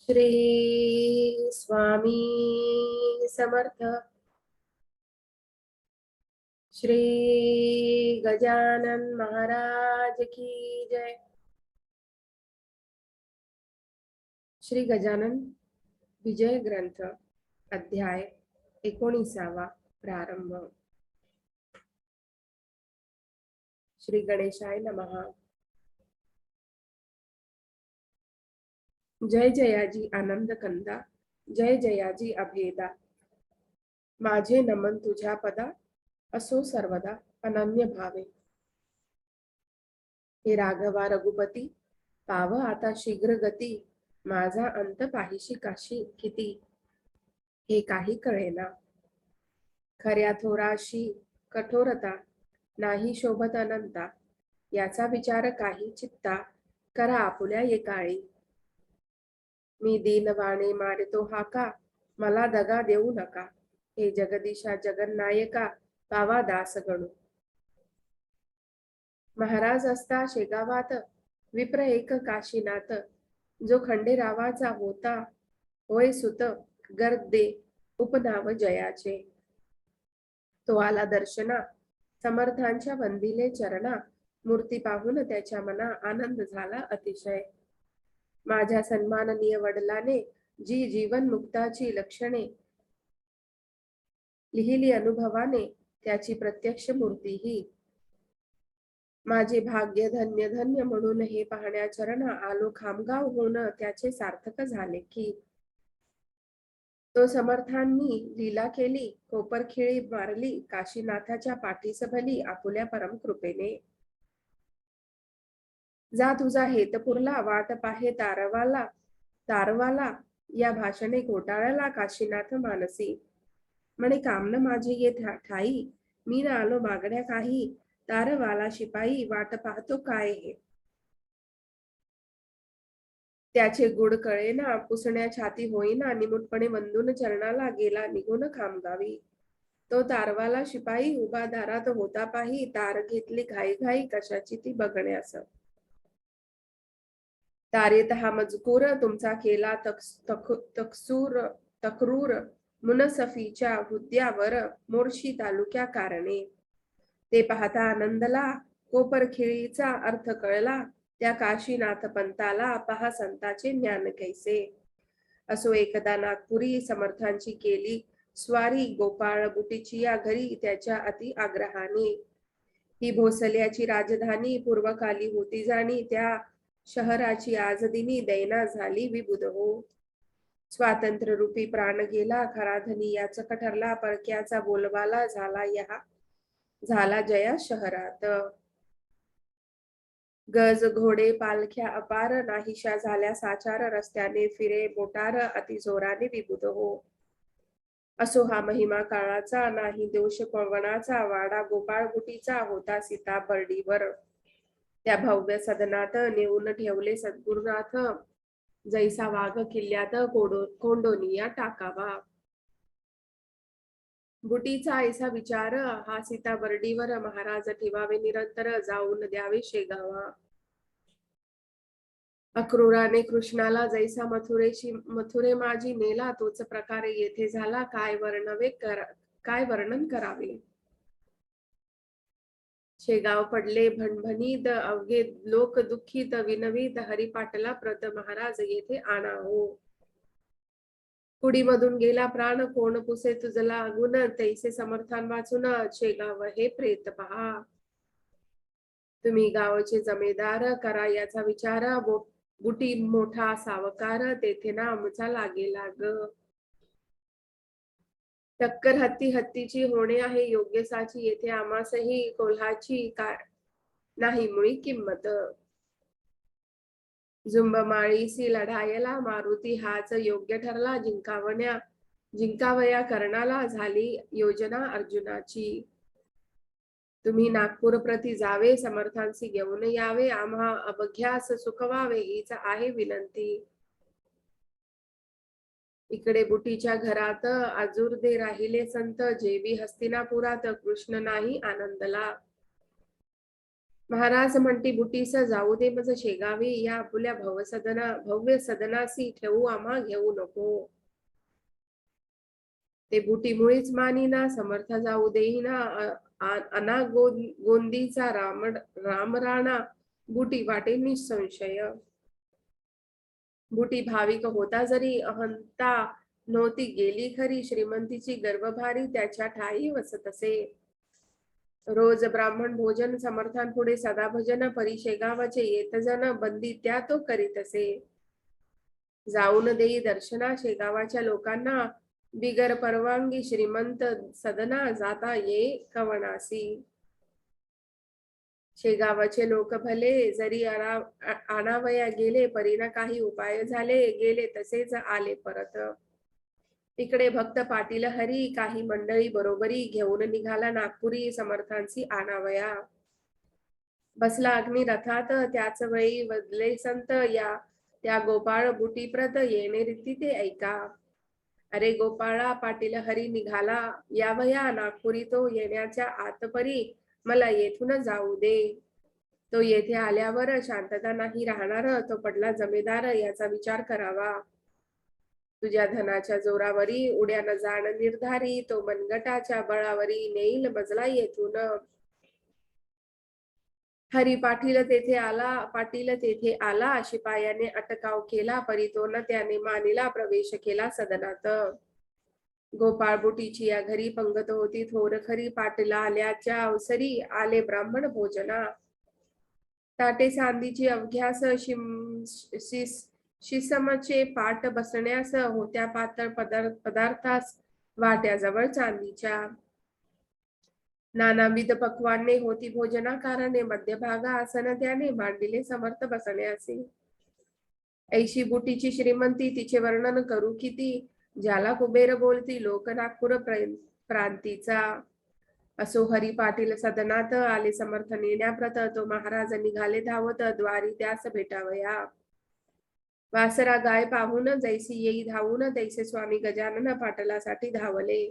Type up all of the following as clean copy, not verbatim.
श्री स्वामी समर्थ। श्री गजानन महाराज की जय। श्री गजानन विजय ग्रंथ अध्याय 19 प्रारंभ। श्री गणेशाय नमः। जय जयाजी आनंद कंदा, जय जयाजी अभेदा। माझे नमन तुझ्या पदा, असो सर्वदा अनन्य भावे। हे राघवा रघुपती, पाव आता शीघ्र गती। माझा अंत पाहिशी काशी किती, हे काही कळेना। खऱ्या थोराशी कठोरता, नाही शोभत अनंता। याचा विचार काही चित्ता, करा आपुल्या ये काळी। मी दीनवाणे मारितो हाका, मला दगा देऊ नका। हे जगदीशा जगन्नायका, पावा दास गणू। महाराज असता शेगावात, विप्र एक काशीनाथ। जो खंडेरावाचा होता, होय सुत गर्दे उपनाव जयाचे। तो आला दर्शना, समर्थांच्या वंदिले चरणा। मूर्ती पाहून त्याच्या मना आनंद झाला अतिशय। माझ्या सन्माननीय वडिलाने जी जीवन मुक्ताची लक्षणे लिहिली अनुभवाने, त्याची प्रत्यक्ष मूर्ती ही। माझे भाग्य धन्य धन्य म्हणून हे पाहण्या चरणा आलो खामगाव होऊन, त्याचे सार्थक झाले की। तो समर्थांनी लीला केली, कोपरखिळी मारली, काशीनाथाच्या पाठीस भली आपुल्या परम कृपेने। जा तुझा हेतपुरला, वाट पाहे तारवाला तारवाला। या भाषणे घोटाळ्याला काशीनाथ मानसी। म्हणे कामन माझे ये ठाई, मी ना आलो मागण्या काही। तारवाला शिपाई वाट पाहतो काय हे। त्याचे गुड कळेना, पुसण्या छाती होईना। निमुटपणे वंदून चरणाला, गेला निघून खामगावी। तो तारवाला शिपाई उभा दारात होता पाही, तार घेतली घाई घाई कशाची ती बघण्यास। तारेत हा मजकूर तुमचा केला तक्रूर, मुनसफीच्या हुद्द्यावर मोर्शी तालुक्या कारणे। ते पाहता आनंदला, कोपरखिळीचा अर्थ कळला। त्या काशीनाथ पंताला, पहा संताचे ज्ञान कैसे। असो एकदा नागपुरी समर्थांची केली स्वारी, गोपाळ बुटीची या घरी त्याच्या अति आग्रहाने। ही भोसल्याची राजधानी पूर्वकाली होती जाणी, त्या शहराची आजदिनी दैना झाली विबुध हो। स्वातंत्र्य रूपी प्राण गेला, खरा धनी याचक ठरला। परक्याचा बोलबाला झाला जया शहरात। गज घोडे पालख्या अपार, नाहीशा झाल्या साचार। रस्त्याने फिरे मोटार, अति जोराने विबुध हो। असो हा महिमा काळाचा, नाही दोष पवनाचा। वाडा गोपाळ बुटीचा होता सीता बर्डीवर। त्या भव्य सदनात नेऊन ठेवले सद्गुरुनाथ, जैसा वाघ किल्ल्यात कोंडोनिया टाकावा। बुटीचा ऐसा विचार, हा सीता बर्डीवर महाराज ठेवावे निरंतर। जाऊन द्यावे शेगावा। अक्रूराने कृष्णाला जैसा मथुरे माझी नेला, तोच प्रकारे येथे झाला। काय वर्णन करावे। शेगाव पडले भणभणीत, अवघे लोक दुःखित विनवीत। हरिपाटला प्रत महाराज येथे आणा हो। कुडीमधून गेला प्राण, कोण पुसे तुझला गुण। तैसे समर्थान वाचून, शेगाव हे प्रेत पहा। तुम्ही गावचे जमेदार, करा याचा विचार। बुटी मोठा सावकार, तेथे ना आमचा लागेला ग। टक्कर हत्ती हत्तीची होणे आहे योग्य साची। येथे आमासही कोल्हाची नाही मुळी किंमत। जुंबमाळीसी लढायला, मारुती हाच योग्य ठरला। जिंकावया कर्णाला, झाली योजना अर्जुनाची। तुम्ही नागपूर प्रति जावे, समर्थांसी घेऊन यावे। आम्हा अवघ्यास सुखवावे, हीच आहे विनंती। इकडे बुटीच्या घरात आजुर्दे राहिले संत। जेवी हस्तिनापुरात कृष्ण नाही आनंदला। महाराज म्हणती बुटीस जाऊ दे मज शेगावी, या आपुल्या भव्य सदनासी ठेवू आम्हा घेऊ नको. ते बुटी मुळीच मानीना, समर्थ जाऊ देईना. अना गोंदीचा रामराणा, बुटी वाटे निसंशय. बुटी भाविक होता जरी, अहंता नव्हती गेली खरी. श्रीमंतीची गर्भभारी त्याच्या ठाई वसतसे. रोज ब्राह्मण भोजन, समर्थांपुढे सदा भजन. परी शेगावाचे येत जन, बंदी त्या तो करीतसे. जाऊन देई दर्शना शेगावाच्या लोकांना, बिगर परवानगी श्रीमंत सदना जाता ये कवनासी. शेगावाचे लोक भले, जरी आणावया गेले, परीना काही उपाय झाले. गेले तसेच आले परत. इकडे भक्त पाटील हरी, काही मंडळी बरोबरी, घेऊन निघाला नागपुरी समर्थांची आणावया. बसला अग्नी रथात, त्याच वेळी वदले संत, या त्या गोपाळ बुटीप्रत येणे रीती ते ऐका. अरे गोपाळा, पाटील हरी निघाला यावया नागपुरी. तो येण्याच्या आतपरी मला येथून जाऊ दे. तो येथे आल्यावर शांतता नाही राहणार. तो पडला जमेदार, याचा विचार करावा. तुझ्या धनाच्या जोरावरी उड्या न जाण निर्धारी. तो मनगटाच्या बळावरी नेईल मजला येथून. हरी पाटील तेथे आला. शिपायाने अटकाव केला, परितोन त्याने मानीला प्रवेश केला सदनात. गोपाळ बुटीची या घरी पंगत होती थोर खरी. पाटीला आल्याच्या अवसरी आले ब्राह्मण भोजना. ताटे चांदीची अवघ्यास, शिसमचे पाट बसण्यास, होत्या पातळ पदार्थास वाट्याजवळ चांदीच्या. नानाविध पक्वाने होती भोजना कारणे. मध्यभागा आसन त्याने मांडिले समर्थ बसण्याचे. ऐशी बुटीची श्रीमंती, तिचे वर्णन करू किती. ज्याला कुबेर बोलती लोक नागपूर प्रांतीचा. असो हरी पाटील सदनात आले समर्थ नेण्याप्रत. तो महाराज निघाले धावत, द्वारी त्यास भेटावया. वासरा गाय पाहून जैसी येई धावून, तैसे स्वामी गजानन पाटलासाठी धावले.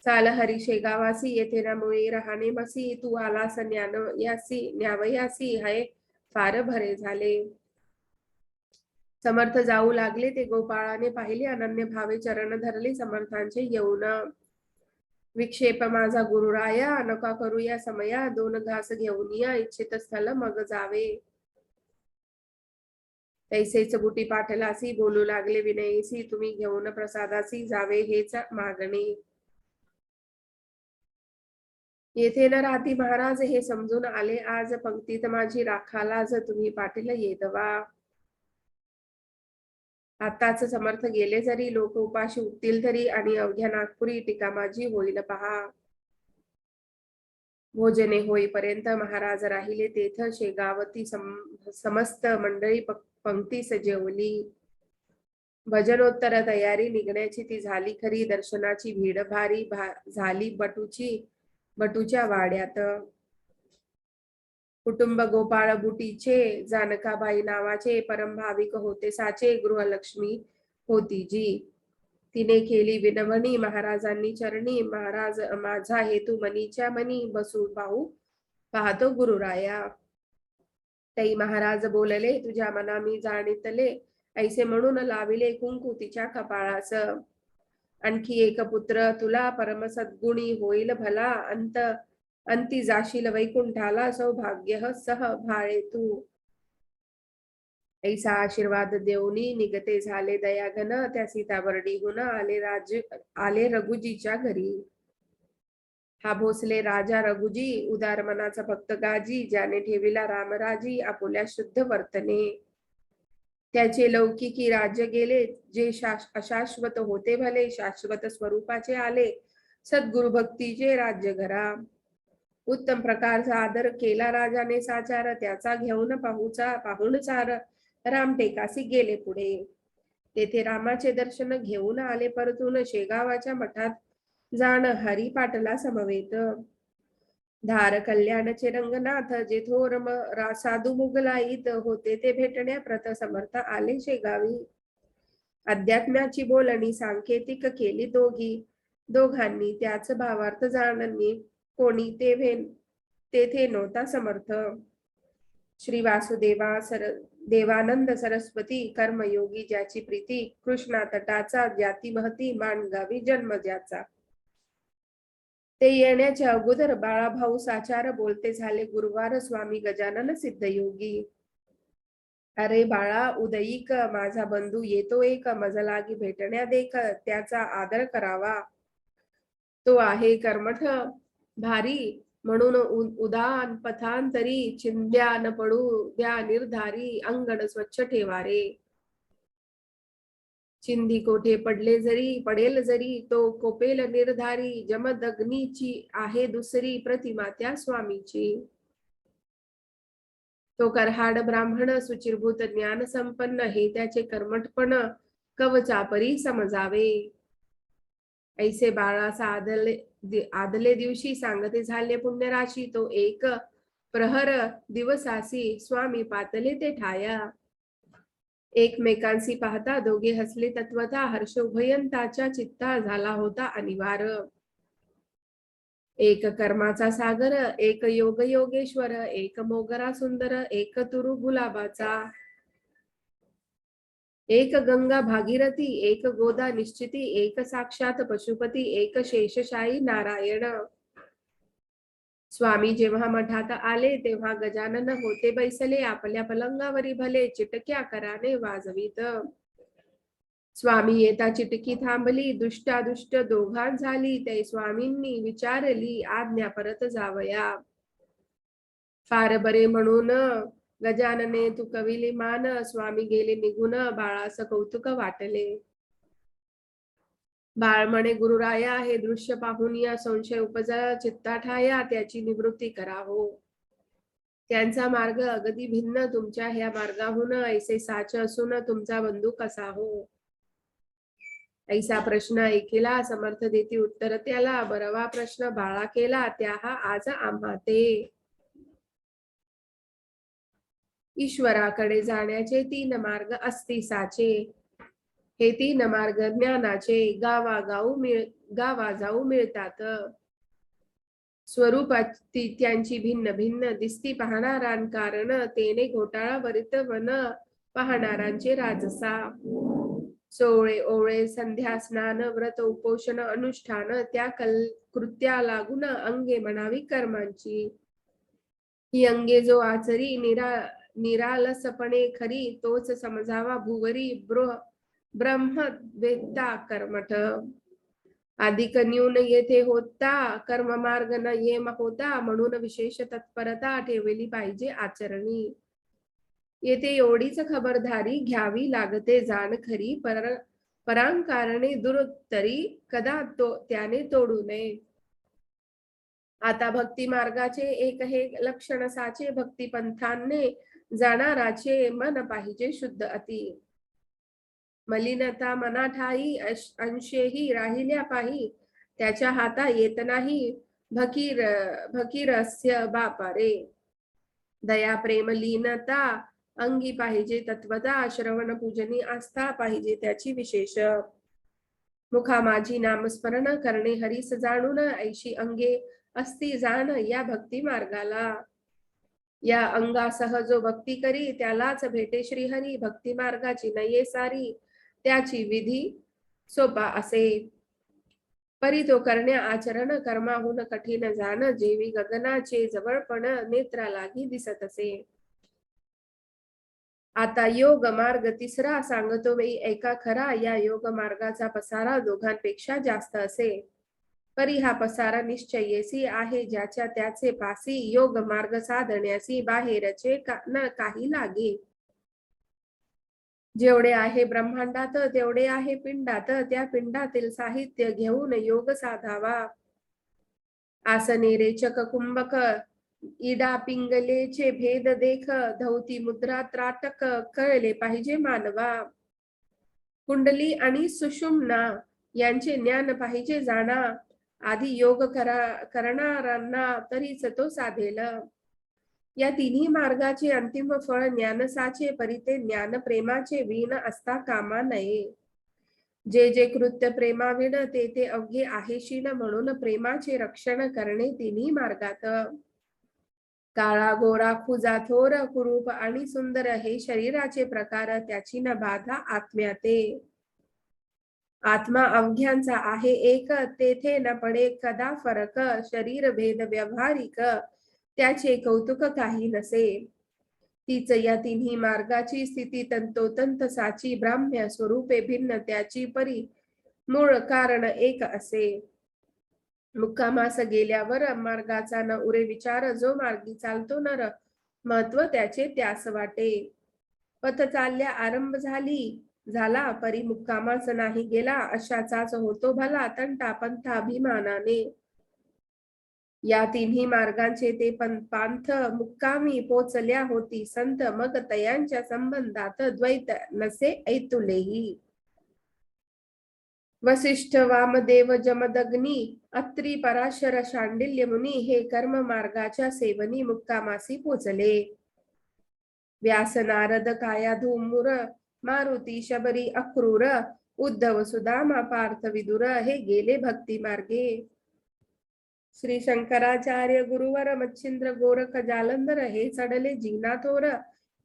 चाल हरी शेगावासी, येथे न मुळे राहणे मसी. तू आलास न्यावयासी, हाय फार भरे झाले. समर्थ जाऊ लागले, ते गोपाळाने पाहिले. अनन्य भावे चरण धरले समर्थांचे येऊन. विक्षेप माझा गुरुराया, नका करू या समया. दोन घास घेऊन या, इच्छित स्थल मग जावे. तैसेच बुटी पाटलासी बोलू लागले विनयीसी. तुम्ही घेऊन प्रसादासी जावे हेच मागणे. येथे न राहती महाराज हे समजून आले आज. पंक्तीत माझी राखालाज, तुम्ही पाटील येदवा. आताच समर्थ गेले जरी, लोक उपाशी उठतील तरी. आणि अवघ्या नागपुरी टीका माझी होईल पहा. भोजने होईपर्यंत महाराज राहिले तेथ. शेगावती समस्त मंडळी पंक्ती सजवली. भजनोत्तर तयारी निघण्याची ती झाली खरी. दर्शनाची भीड भारी झाली बटूच्या वाड्यात. कुटुंब गोपाळ बुटीचे, जानकाबाई नावाचे परमभाविक होते साचे. गृहलक्ष्मी होती जी, तिने केली विनवणी महाराजांनी चरणी. महाराज माझा हेतू मनीच्या मनी, बसू पाहतो गुरुराया. तई महाराज बोलले, तुझ्या मना मी जाणितले. ऐसे म्हणून लाविले कुंकू तिच्या कपाळास. आणखी एक पुत्र तुला, परम सद्गुणी होईल भला. अंती जाशील वैकुंठाला, सौभाग्य सह भाळे तू. ऐसा आशीर्वाद देऊनी निगते झाले दयाघन. त्या सीताबर्डीहून आले रघुजीच्या घरी. हा भोसले राजा रघुजी, उदार मनाचा भक्त गाजी. ज्याने ठेविला रामराजी, आपुल्या शुद्ध वर्तने. त्याचे लौकिकी राज्य गेले, जे अशाश्वत होते भले. शाश्वत स्वरूपाचे आले, सद्गुरु भक्तीचे राज्य घरा. उत्तम प्रकारचा आदर केला राजाने साचार. त्याचा घेऊन पाहुणचार राम टेकासी गेले पुढे. तेथे रामाचे दर्शन घेऊन आले परतून. शेगावाच्या मठात जाण हरी पाटला समवेत. धार कल्याणचे रंगनाथ, जे थोर साधू मुगलाईत होते ते भेटण्या प्रत समर्थ आले शेगावी. अध्यात्म्याची बोलणी सांकेतिक केली दोघांनी. त्याच भावार्थ जाणणी कोणी ते तेथे नव्हता समर्थ. श्री वासुदेवा देवानंद सरस्वती कर्मयोगी ज्याची प्रीती, कृष्णा तटाचा ज्याती महती, माणगावी जन्म ज्याचा. ते येण्याच्या अगोदर बाळाभाऊ साचार बोलते झाले गुरुवार स्वामी गजानन सिद्धयोगी. अरे बाळा उदयिक, माझा बंधू येतो एक, मज लागी भेटण्या देख, त्याचा आदर करावा. तो आहे कर्मठ भारी, म्हणून उदान पथांतरी, चिंध्या न पडू द्या निर्धारी, अंगण स्वच्छ ठेवारे. चिंधी कोठे पडेल जरी, तो कोपेल निर्धारी, जमदग्नीची आहे दुसरी, प्रतिमा त्या स्वामीची. तो करहाड ब्राह्मण सुचिरभूत ज्ञान संपन्न, हे त्याचे कर्मठपण कवचापरी समजावे. ऐसे बाळाचा आदले दिवशी सांगते झाले पुण्यराशी, तो एक प्रहर दिवसासी, स्वामी पातले ते ठाया. एकमेकांशी पाहता दोघे हसले तत्वता, हर्ष उभयंताच्या चित्ता झाला होता अनिवार्य. एक कर्माचा सागर, एक योग योगेश्वर, एक मोगरा सुंदर, एक तुरु गुलाबाचा. एक गंगा भागीरथी, एक गोदा निश्चिती, एक साक्षात पशुपती, एक शेषशाही नारायण. स्वामी जेव्हा मठात आले तेव्हा गजानन होते बैसले, आपल्या पलंगावरी भले चिटक्या कराने वाजवीत. स्वामी येता चिटकी थांबली, दुष्टादुष्ट दोघांत झाली, ते स्वामींनी विचारली, आज्ञा परत जावया. फार बरे म्हणून गजानने तुकविली मान, स्वामी गेले निघून, बाळास कौतुक वाटले. बाळ म्हणे गुरुराया, हे दृश्य पाहून या संशय उपजा चित्ता ठाया, त्याची निवृत्ती करा हो. त्यांचा मार्ग अगदी भिन्न, तुमच्या ह्या मार्गाहून ऐसे साच असून तुमचा बंधू कसा हो. ऐसा प्रश्न ऐकेला, समर्थ देती उत्तर त्याला, बरवा प्रश्न बाळा केला, त्या हा आज आम्हा ते. ईश्वराकडे जाण्याचे 3 मार्ग असती साचे, हे 3 मार्ग ज्ञानाचे, गावा जाऊ मिळतात. स्वरूपात त्यांची भिन्न भिन्न दिसती पाहणारां, कारण तेने घोटाळा वरित वन पाहणारांचे राजसा. सोळे ओळे संध्या स्नान व्रत उपोषण अनुष्ठान, त्या कृत्या लागून अंगे म्हणावी कर्मांची. ही अंगे जो आचरी निरालसपणे खरी, तोच समजावा भुवरी ब्रह्मवेत्ता कर्मठ. अधिक न्यून येथे होता कर्म मार्ग न येम होता, म्हणून विशेष तत्परता ठेवली पाहिजे आचरणी. येथे एवढीच खबरदारी घ्यावी लागते जाण खरी, परांकारणे दुरुत्तरी कदा त्याने तोडू नये. आता भक्ती मार्गाचे एक हे लक्षण साचे, भक्ती पंथाने जाणाराचे मन पाहिजे शुद्ध अति. मलिनता मना ठाई अंशेही राहिल्या पाही, त्याच्या हाता येत नाही भकीरस्य बापारे. दया प्रेम लीनता अंगी पाहिजे तत्वता, श्रवण पूजनी आस्था पाहिजे त्याची विशेष. मुखा माझी नामस्मरण करणे हरीस जाणून, ऐशी अंगे असती जाण या भक्ती मार्गाला. या अंगासह जो भक्ती करी, त्यालाच भेटे श्रीहरी. भक्ती मार्गाची नये सारी, त्याची विधी सोपा असे. परी तो करण्या आचरण, कर्माहून कठीण जाण, जेवी गगनाचे जवळपण नेत्रा लागी दिसत असे. आता योग मार्ग तिसरा सांगतो वेळी ऐका खरा, या योग मार्गाचा पसारा दोघांपेक्षा जास्त असे. परी हा पसारा निश्चयेसी आहे, ज्याच्या त्याचे पासी, योग मार्ग साधण्यासी बाहेरचे न काही लागे. जेवढे आहे ब्रह्मांडात तेवढे आहे पिंडात, त्या पिंडातील साहित्य घेऊन योग साधावा. आसने रेचक कुंभक इडा पिंगलेचे भेद देख, धौती मुद्रा त्राटक कळले पाहिजे मानवा. कुंडली आणि सुषुम्ना यांचे ज्ञान पाहिजे जाणा, आधी योग करणारांना तरीच तो साधेल. या तिन्ही मार्गाचे अंतिम फळ ज्ञानसाचे, परी ते ज्ञान प्रेमाचे वीण असता कामा नये. जे जे कृत्य प्रेमाविण ते ते अवघे आहे शीन, म्हणून प्रेमाचे रक्षण करणे तिन्ही मार्गात. काळा गोरा खुजा थोर कुरूप आणि सुंदर हे शरीराचे प्रकार त्याची न बाधा आत्म्याते. आत्मा अवघ्यांचा आहे एक तेथे न पडे कदा फरक. शरीर भेद व्यवहारिक त्याचे कौतुक काही नसे. तीच या तिन्ही मार्गाची स्थिती तंतोतंत साची. ब्राह्म्य स्वरूपे भिन्न त्याची परी मूळ कारण एक असे. मुक्कामास गेल्यावर मार्गाचा न उरे विचार. जो मार्गी चालतो नर महत्व त्याचे त्यास वाटे. पथ चालल्या आरंभ झाला परी मुक्कामास नाही गेला. अशाचाच होतो भला तंटा पंथाभिमानाने. या तिन्ही मार्गांचे ते पंथ मुक्कामी पोचल्या होती संत. मग तयांच्या संबंधात द्वैत नसे ऐतुलेही. वसिष्ठ वामदेव जमदग्नी अत्री पराशर शांडिल्य मुनी हे कर्म मार्गाच्या सेवनी मुक्कामासी पोचले. व्यास नारद काया धूमुर मारुती शबरी अक्रूर उद्धव सुदामा पार्थ विदुर हे गेले भक्ती मार्गे. श्री शंकराचार्य गुरुवर मच्छिंद्र गोरख जालंधर हे चढले जीना थोर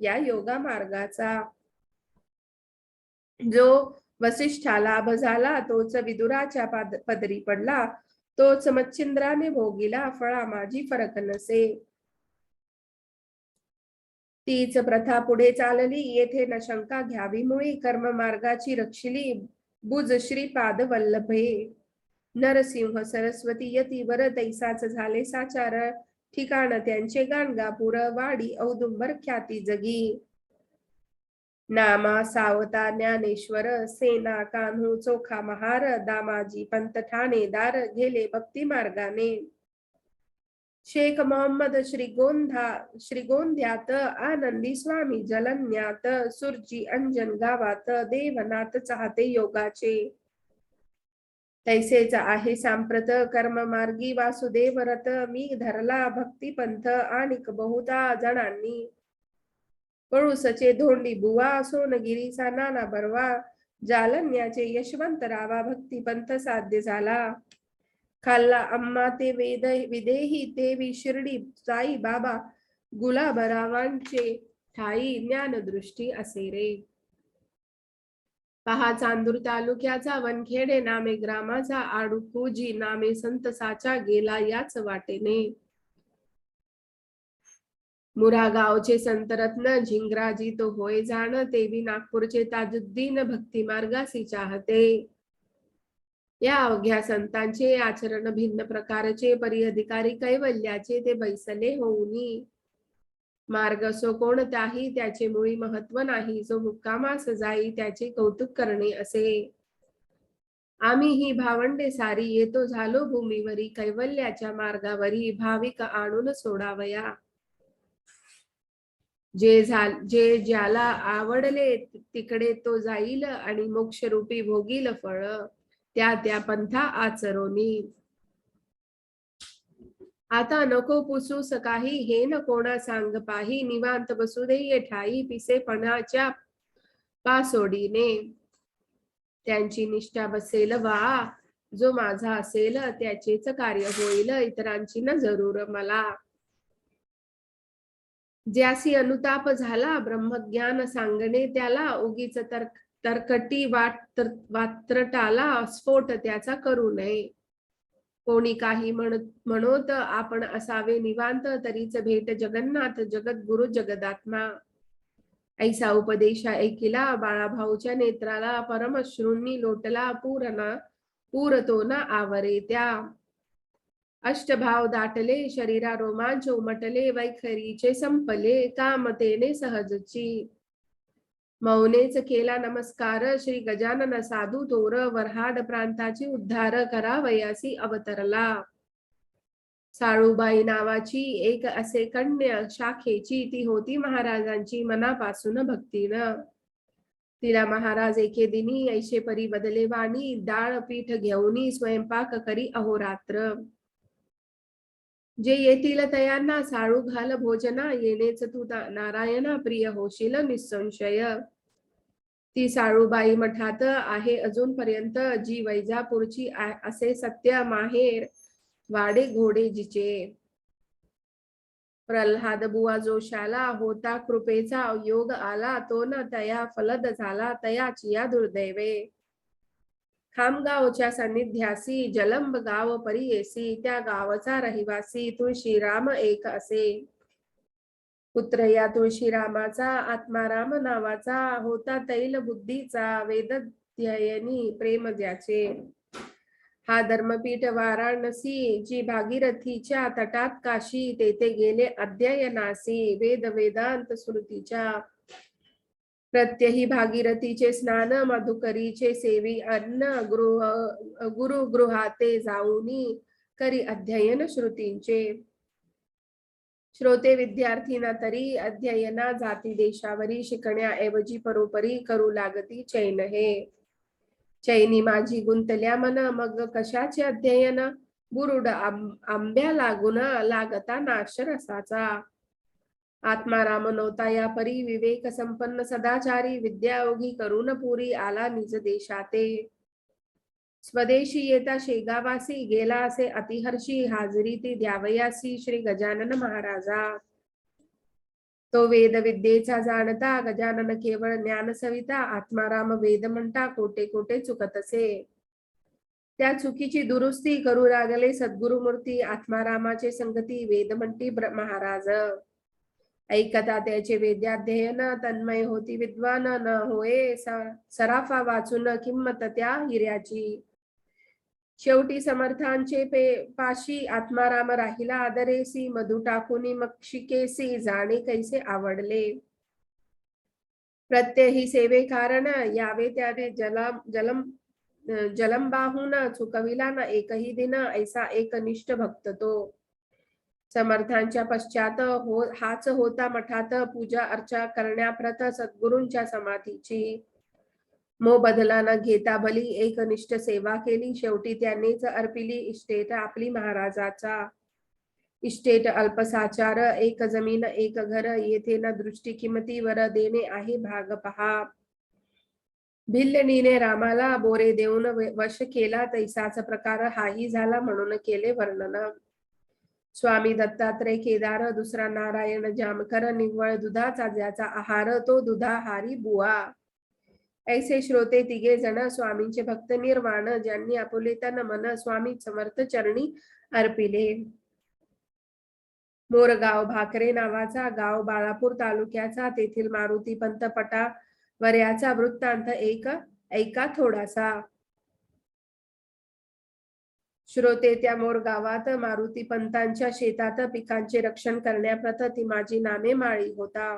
या योगा मार्गाचा. जो वसिष्ठाला लाभ झाला तोच विदुराच्या पदरी पडला. तोच मच्छिंद्राने भोगिला फळा माझी फरक नसे. तीच प्रथा पुढे चालली येथे न शंका घ्यावी मुळी. कर्म मार्गाची रक्षिली बुज श्रीपाद वल्लभे. नरसिंह सरस्वती यती वर तैसाच झाले साचार. ठिकाण त्यांचे गाणगापूर वाडी औदुंबर ख्याती जगी. नामा सावता ज्ञानेश्वर सेना कान्हू चोखा महार. दामाजी पंत ठाणेदार गेले भक्ती मार्गाने. शेख मोहम्मद श्रीगोंद्यात आनंदी स्वामी जलन्यात. सुरजी अंजन गावात देवनाथ चाहते योगाचे. तैसेच आहे सांप्रत कर्म मार्गी वासुदेव रथ. मी धरला भक्ती पंथ आणिक बहुता जणांनी. पळूसचे धोंडी बुवा सोनगिरीचा नाना बरवा. जालन्याचे यशवंतरावा भक्ती पंथ साध्य झाला. खाल्ला अम्मा ते विदेही देवी शिर्डी साई बाबा. गुलाबरावांचे ठाई ज्ञानदृष्टी असे रे. पहा चांदूर तालुक्याचा वनखेडे नामे ग्रामाचा. आडुकुजी नामे संत साचा गेला याच वाटेने. मुरा गावचे संतरत्न झिंगराजी तो होय जाण. तेवी नागपूरचे ताजुद्दीन भक्ती मार्गासी चाहते. या अवघ्या संतांचे आचरण भिन्न प्रकारचे. परी अधिकारी कैवल्याचे ते बैसले होऊनी. मार्ग सो कोणताही त्याचे मुळी महत्व नाही. जो मुक्कामास जाई त्याचे कौतुक करणे असे. आम्ही ही भावंडे सारी येतो झालो भूमीवरी. कैवल्याच्या मार्गावरी भाविक आणून सोडावया. जे ज्याला आवडले तिकडे तो जाईल आणि मोक्षरूपी भोगील फळ. त्या पंथा आचरोनी. आता नको पुसूस काही हे न कोणा सांग पाही. निवांत बसू दे ये ठाई पिसेपणाच्या पासोडीने. त्यांची निष्ठा बसेल वा. जो माझा असेल त्याचेच कार्य होईल इतरांची न जरूर मला. ज्यासी अनुताप झाला ब्रह्मज्ञान सांगणे त्याला. उगीच तरकटी वात्रटाला स्फोट त्याचा करू नये. कोणी काही म्हणोत आपण असावे निवांत. तरीच भेट जगन्नाथ जगद्गुरु जगदात्मा. ऐसा उपदेश ऐकिला बाळाभाऊच्या नेत्राला. परमश्रूंनी लोटला पूर तो न आवरे त्या. अष्टभाव दाटले शरीरा रोमांच उमटले. वैखरीचे संपले कामतेने सहजची. मौनेच केला नमस्कार श्री गजानन साधू थोर. वऱ्हाड प्रांताची उद्धार करावयासी अवतरला. साळूबाई नावाची एक असे कन्या शाखेची. ती होती महाराजांची मनापासून भक्तीनं. तिला महाराज एके दिनी ऐशे परी बदले वाणी. डाळ पीठ घेऊनी स्वयंपाक करी अहोरात्र. जे येतील तयांना साळू घाल भोजना. येणेच तू नारायणा प्रिय होशील निसंशय. ती साळूबाई मठात आहे अजूनपर्यंत. जी वैजापूरची असे सत्य माहेर वाडे घोडे जिचे. प्रल्हाद बुवा जोशाला होता कृपेचा योग आला, तो न तया फलद झाला तयाची या दुर्दैवे. खामगावच्या सान्निध्यासी जलंब गाव परियेसी, त्या गावचा रहिवासी तुळशीराम एक असे. पुत्र या तुळशीरामाचा आत्माराम नावाचा, होता तैल बुद्धीचा वेदध्ययनी प्रेम ज्याचे. हा धर्मपीठ वाराणसी, जी भागीरथीच्या तटात काशी, तेथे गेले अध्ययनासी वेद वेदांत श्रुतीच्या. प्रत्यही भागीरथीचे स्नान मधुकरीचे सेवी अन्न, गुरुगृहाते जाऊनी करी अध्ययन श्रुतींचे. श्रोते विद्यार्थीना तरी अध्ययना जाती देशावरी, शिकण्याऐवजी परोपरी करू लागती चैन हे. चैनी माझी गुंतल्या मन, मग कशाचे अध्ययन, बुरुड आंब्या लागून लागता नाश रसाचा. आत्माराम नव्हता या परी, विवेक संपन्न सदाचारी, विद्या ओघी करून पुरी आला निज देशाते. स्वदेशी येता शेगावासी, गेला असे अतिहर्षी, हाजरी ती द्यावयासी श्री गजानन महाराजा. तो वेद विद्येचा जाणता, गजानन केवळ ज्ञान सविता, आत्माराम वेद म्हणता कोटे कोटे चुकत असे. त्या चुकीची दुरुस्ती करू लागले सद्गुरुमूर्ती, आत्मारामाचे संगती वेद म्हणती महाराज. ऐकता त्याचे वेद्याध्ययन, तन्मय होती विद्वान, न होय सराफा वाचून किंमत त्या हिऱ्याची. शेवटी समर्थांचे पाशी आत्माराम राहिला आदरेसी, मधु टाकुनी मक्षिकेसी जाणे कैसे आवडले. प्रत्यही सेवे कारण यावे त्याने जलंबाहून चुकविला न एकही दिन, ऐसा एकनिष्ठ भक्त तो. समर्थांच्या पश्चात हाच होता मठात पूजा अर्चा करण्याप्रत सद्गुरूंच्या समाधीची. बदला न घेता भली एकनिष्ठ सेवा केली, शेवटी त्यांनीच अर्पिली इष्टेट आपली महाराजाचा. इष्टेट अल्पसाचार, एक जमीन एक घर, येथे न दृष्टी किंमतीवर देणे आहे भाग पहा. भिल्लनीने रामाला बोरे देऊन वश केला, तैसाच प्रकार हाही झाला म्हणून केले वर्णन. स्वामी दत्तात्रय केदार, दुसरा नारायण जामकर, निव्वळ दुधाचा ज्याचा आहार, तो दुधाहारी बुवा. ऐसे श्रोते तिघे जण स्वामींचे भक्त निर्वाण, ज्यांनी आपुले तन मन स्वामी समर्थ चरणी अर्पिले. मोरगाव भाकरे नावाचा गाव बाळापूर तालुक्याचा, तेथील मारुती पंत पटावर्याचा वृत्तांत एक ऐका थोडासा. श्रोते, त्या मोरगावात मारुती पंतांच्या शेतात पिकांचे रक्षण करण्याप्रत ती माझी नामे माळी होता.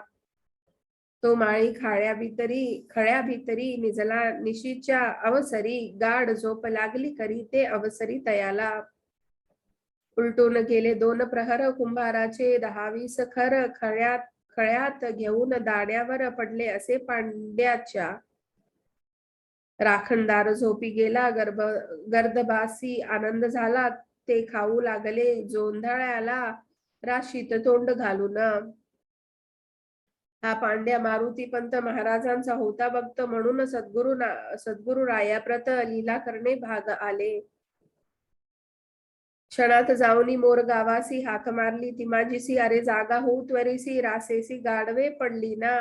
तो माळी खळ्या भीतरी निजला निशीच्या अवसरी, गाढ झोप लागली करी ते अवसरी तयाला. उलटून गेले 2 प्रहर, कुंभाराचे 10-20 खर, खळ्यात घेऊन दाड्यावर पडले असे पांड्याच्या. राखणदार झोपी गेला, गर्दबासी आनंद झाला, ते खाऊ लागले जोंधळ्याला राशीत तोंड घालून. हा पांड्या मारुती पंत महाराजांचा होता भक्त, म्हणून सद्गुरु रायाप्रत लीला करणे भाग आले. क्षणात जाऊनी मोर गावासी हाक मारली ती माझीसी, अरे जागा होऊ त्वरिसी, रासेसी गाढवे पडली ना.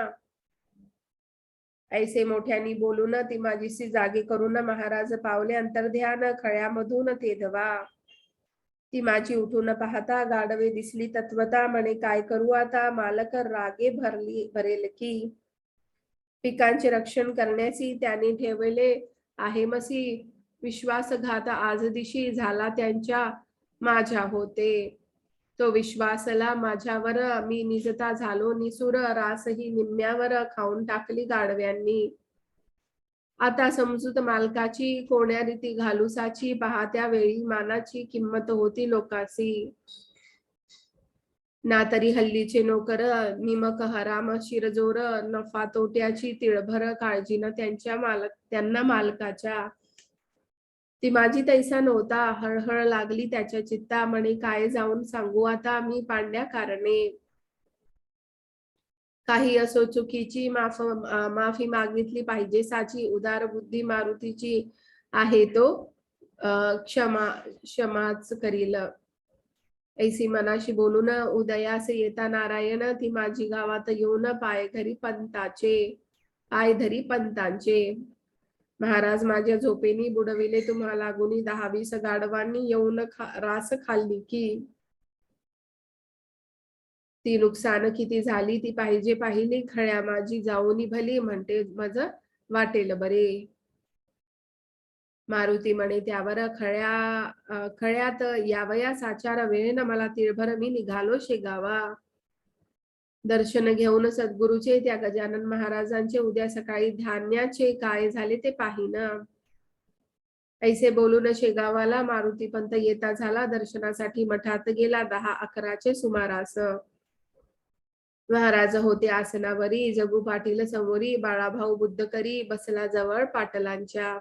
ऐसे मोठ्यानी बोलून ती माझीसी जागी करून महाराज पावले अंतर्ध्यान, खळ्यामधून ते धवा. ती माझी उठून पाहता गाढवे दिसली तत्वता, म्हणे काय करू आता, मालक रागे भरेल की. पिकांचे रक्षण करण्याची त्यांनी ठेवले आहे मसी, विश्वासघात आज दिशी झाला त्यांच्या माझ्या होते. तो विश्वासला माझ्यावर, मी निजता झालो निसुर, रासही निम्म्यावर खाऊन टाकली गाढव्यांनी. आता समजूत मालकाची, कोण्या रीती घालूसाची, पाहत्या वेळी मानाची किंमत होती लोकासी. ना तरी हल्लीचे नोकर, निमक हराम शिरजोर, नफा तोट्याची तिळभर काळजी न त्यांना मालकाच्या. ती माझी तैसा नव्हता, हळहळ लागली त्याच्या चित्ता, म्हणे काय जाऊन सांगू आता मी पांड्या कारणे. काही असो चुकीची माफी मागितली पाहिजे साची, उदार बुद्धी मारुतीची आहे तो क्षमाच करील. ऐसी मनाशी बोलून उदयास येता नारायण, ती माझी गावात येऊन पाय धरी पंतांचे. महाराज माझ्या झोपेनी बुडविले तुम्हा लागुनी, 10-20 गाढवांनी येऊन रास खाल्ली की. ती नुकसान किती झाली ती पाहिली, खळ्या माझी जाऊनी भली, म्हणते मज वाटेल बरे. मारुती म्हणे त्यावर, खळ्यात यावया साचार वेळेन, मला तिळभर मी निघालो शेगावा. दर्शन घेऊन सद्गुरूचे त्या गजानन महाराजांचे, उद्या सकाळी धान्याचे काय झाले ते पाहिन. ऐसे बोलून शेगावाला मारुती पंत येता झाला. दर्शनासाठी मठात गेला. 10-11चे सुमारास. महाराज होते आसनावरी, जगू पाटील समोरी, बाळाभाऊ बुद्ध करी बसला जवळ पाटलांच्या.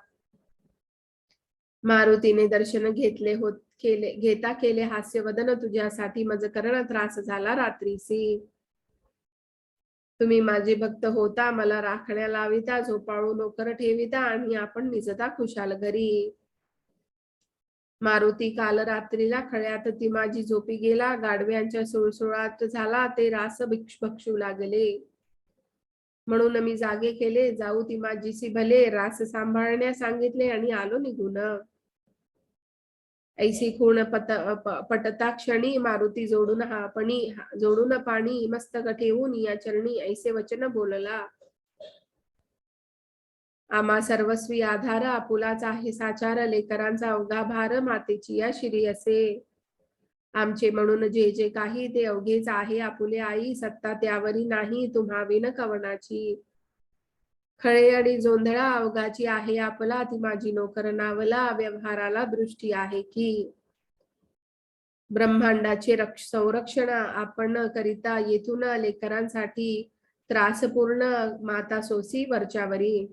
मारुतीने दर्शन घेता केले हास्यवदन, तुझ्यासाठी मज करण त्रास झाला रात्रीसी. तुम्ही माझे भक्त होता, मला राखण्या लाविता, झोपाळू नोकर ठेविता, आणि आपण निजता खुशाल घरी. मारुती काल रात्रीला खळ्यात ती माझी झोपी गेला. गाढव्यांच्या सुळसुळाट झाला, ते रास भक्षू लागले. म्हणून मी जागे केले, जाऊ ती माझीसी भले, रास सांभाळण्यास सांगितले आणि आलो निघून. ऐसी खूण पटता क्षणी, मारुती जोडून पाणी मस्तक ठेवून या चरणी, ऐसे वचन बोलला. आम्हा सर्वस्वी आधार, आपुलाचा आहे साचार, लेकरांचा अवघा भार, मातेची या शिरी असे. आमचे म्हणून जे जे काही ते अवघेच आहे आपुले आई, सत्ता त्यावरी नाही तुम्हा विन कवनाची. खळे आणि जोंधळा अवघाची आहे आपला, ती माझी नोकर नावला, व्यवहाराला दृष्टी आहे की. ब्रह्मांडाचे संरक्षण आपण करिता, येथून लेकरांसाठी त्रासपूर्ण माता सोसी वरच्यावरी.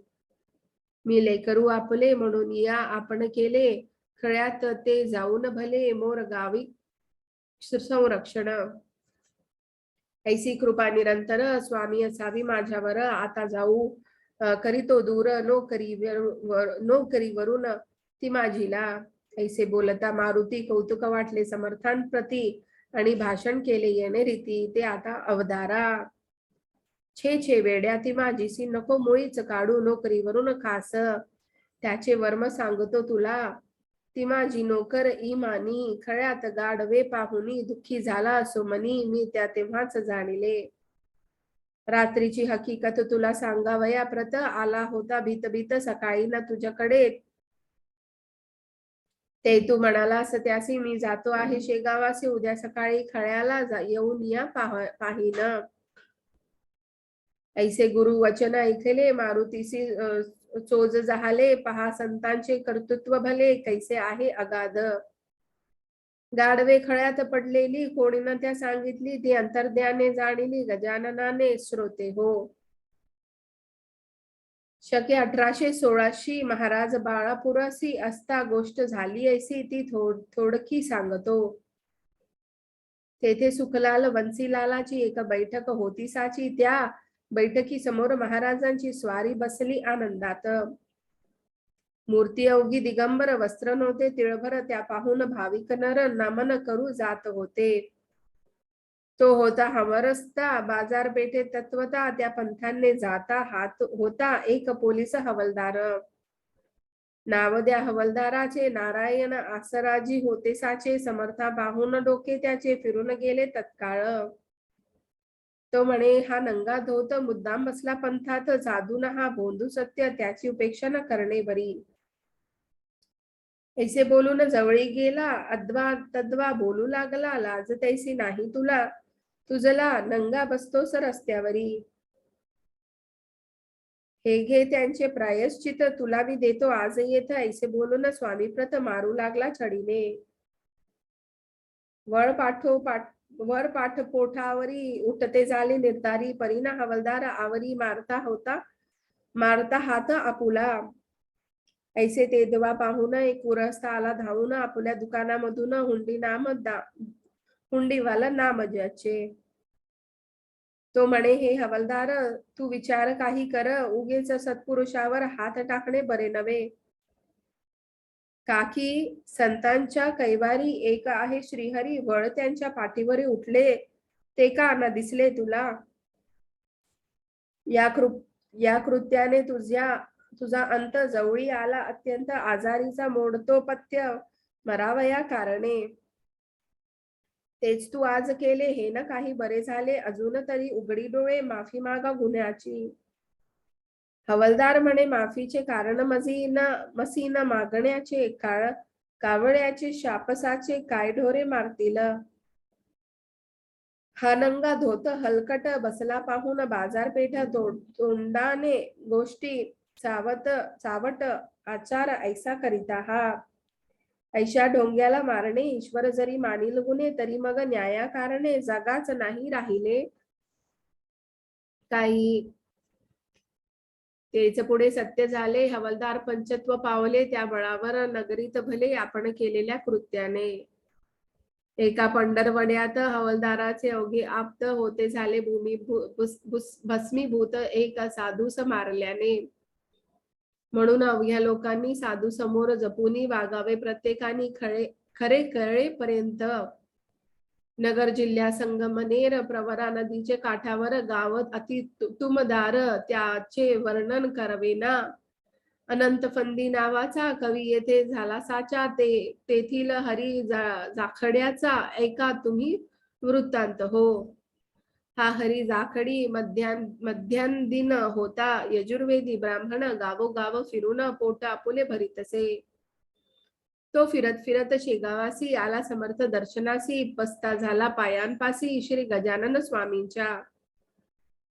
मी लेकरू आपले म्हणून या आपण केले, खळ्यात ते जाऊन भले, मोर गावी संरक्षण. ऐसी कृपा निरंतर स्वामी असावी माझ्यावर, आता जाऊ करीतो दूर, नोकरीवरून ती माझीला. ऐसे बोलता मारुती कौतुक वाटले समर्थांप्रती, आणि भाषण केले येणे रीती, ते आता अवधारा. छे वेड्या ती माझीसी नको मुळीच काढू, नोकरीवरून खास त्याचे वर्म सांगतो तुला. ती माझी नोकर इमानी, खळ्यात गाढवे पाहुनी, दुःखी झाला असो मनी, मी त्या तेव्हाच जाणिले. रात्रीची हकीकत तुला सांगावया प्रत, आला होता भीत सकाळी ना तुझ्याकडे, ते तू म्हणालास त्यासी मी जातो आहे शेगावासी, उद्या सकाळी खळ्याला येऊन या पाहिन. ऐसे गुरु वचन ऐकले, मारुतीसी चोज झाले, पहा संतांचे कर्तृत्व भले, कैसे आहे अगाध. गाढवे खळ्यात पडलेली, कोणीनं त्या सांगितली, ती अंतर्ध्याने जाणिली, गजाननाने श्रोते हो. शके 1816 महाराज बाळापुरासी असता गोष्ट झाली ऐसी, ती थोडकी सांगतो. तेथे सुखलाल वंशीलालाची एक बैठक होती साची, त्या बैठकी समोर महाराजांची स्वारी बसली आनंदात. मूर्ती अवघी दिगंबर, वस्त्र नव्हते तिळभर, त्या पाहून भाविक नर नमन करू जात होते. तो होता हमरस्ता बाजारपेठेत तत्वता, त्या पंथाने जाता हात होता एक पोलीस हवलदार. नाव द्या हवलदाराचे, नारायण आसराजी होते साचे, समर्था पाहून डोके त्याचे फिरून गेले तत्काळ. तो म्हणे हा नंगा धोत मुद्दाम बसला पंथात, साधून हा भोंदू सत्य, त्याची उपेक्षा न करणे बरी. ऐसे बोलून जवळी गेला, अद्वा तद्वा बोलू लागला, लाज तैसी नाही तुला, तुझला नंगा बसतोस रस्त्यावरी. हे घे त्यांचे प्रायश्चित, तुला मी देतो आज येथ, ऐसे बोलून स्वामी प्रत मारू लागला छडीने. वर पाठपोठावरी उठते झाले निर्धारी, परीना हवलदार आवरी मारता हात आपुला. ऐसे ते देवा पाहून एक पुरस्ता आला धावून, आपल्या दुकानामधून हुंडीवाला नाम ज्याचे. तो म्हणे हे हवलदार, तू विचार काही कर, उगेच सत्पुरुषावर हात टाकणे बरे नव्हे. काकी संतांच्या कैवारी एक आहे श्रीहरी, वळ त्यांच्या पाठीवरी उठले ते का न दिसले तुला? या कृत्याने तुझा अंत जवळी आला, अत्यंत आजारीचा मोडतो पथ्य मरावया कारणे. तेच तू आज केले हे न काही बरे झाले, अजून तरी उघडी डोळे माफी मागा गुन्ह्याची. हवलदार म्हणे माफीचे कारण मसी न मागण्याचे, कावळ्याचे शापसाचे काय ढोरे मारतील. हा नंगा धोत हलकट बसला पाहून बाजारपेठ तोंडाने गोष्टी चावट आचार ऐसा करिता हा. ऐशा ढोंग्याला मारणे ईश्वर जरी मानिल गुन्हे, तरी मग न्याया कारणे जगाच नाही राहिले काही. तेच पुढे सत्य झाले, हवलदार पंचत्व पावले, त्या बळावर नगरीत भले आपण केलेल्या कृत्याने. एका पंढरवड्यात हवलदाराचे अवघे आप्त होते झाले भस्मीभूत एक साधूस मारल्याने. म्हणून अवघ्या लोकांनी साधू समोर जपुनी वागावे, प्रत्येकाने खरे कळेपर्यंत. नगर जिल्ह्या संगमनेर प्रवरा नदीचे काठावर गाव अति तुमदार, त्याचे वर्णन करवेना. अनंत फंदी नावाचा कवी येथे झाला साचा, तेथील हरी जाखड्याचा ऐका तुम्ही वृत्तांत हो. हा हरी जाखडी मध्यान होता, यजुर्वेदी ब्राह्मण गावोगाव फिरून पोट आपुले भरीतसे. तो फिरत फिरत शेगावासी आला समर्थ दर्शनासी, पस्ता झाला पायांपासी श्री गजानन स्वामींच्या.